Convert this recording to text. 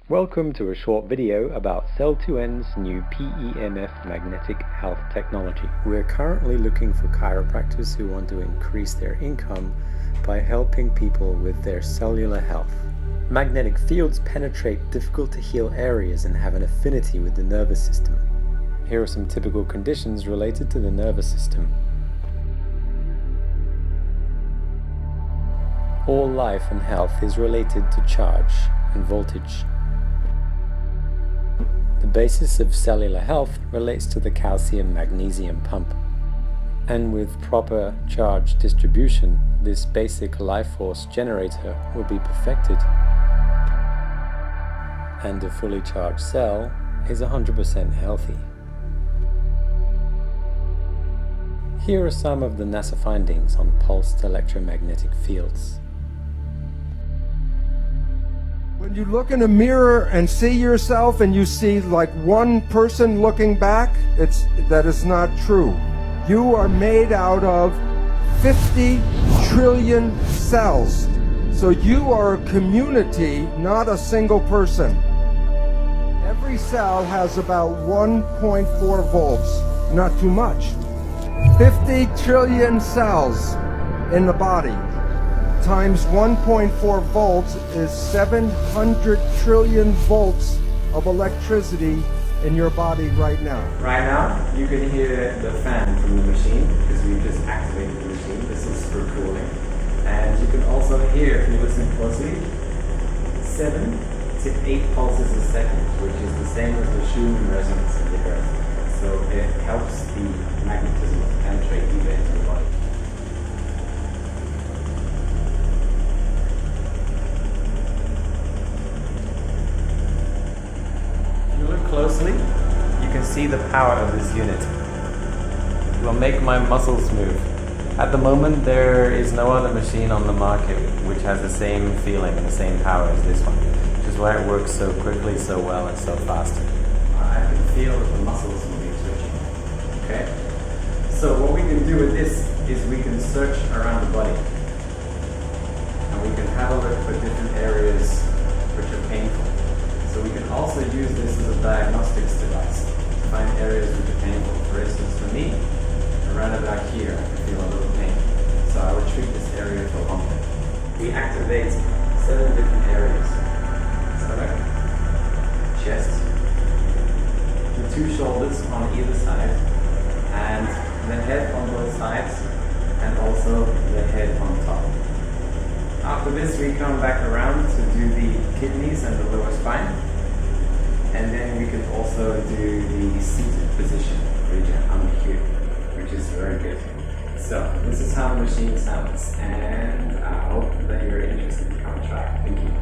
Welcome to a short video about Cell2N's new PEMF magnetic health technology. We're currently looking for chiropractors who want to increase their income by helping people with their cellular health. Magnetic fields penetrate difficult to heal areas and have an affinity with the nervous system. Here are some typical conditions related to the nervous system. All life and health is related to charge and voltage. The basis of cellular health relates to the calcium-magnesium pump. And with proper charge distribution, this basic life force generator will be perfected. And a fully charged cell is 100% healthy. Here are some of the NASA findings on pulsed electromagnetic fields. When you look in a mirror and see yourself and you see like one person looking back, that is not true. You are made out of 50 trillion cells. So you are a community, not a single person. Every cell has about 1.4 volts, not too much. 50 trillion cells in the body times 1.4 volts is 700 trillion volts of electricity in your body right now. Right now, you can hear the fan from the machine because we just activated the machine. This is for cooling. And you can also hear, if you listen closely, 7 to 8 pulses a second, which is the same as the Schumann resonance of the Earth. So it helps the magnetism to penetrate deeper into the body. Closely, you can see the power of this unit. It will make my muscles move. At the moment, there is no other machine on the market which has the same feeling and the same power as this one, which is why it works so quickly, so well, and so fast. I can feel the muscles moving, twitching. Okay? So what we can do with this is we can search around the body. And we can have a look for different areas which are painful. So we can also use this as a diagnostics device to find areas which are painful. For instance, for me, around about here, I can feel a little pain. So I would treat this area for longer. We activate 7 different areas. Stomach, chest, the 2 shoulders on either side, and the head on both sides, and also the head on top. After this, we come back around to do the kidneys and the lower spine. And then we can also do the seated position region under here, which is very good. So this is how the machine sounds, and I hope that you're interested in come try. Thank you.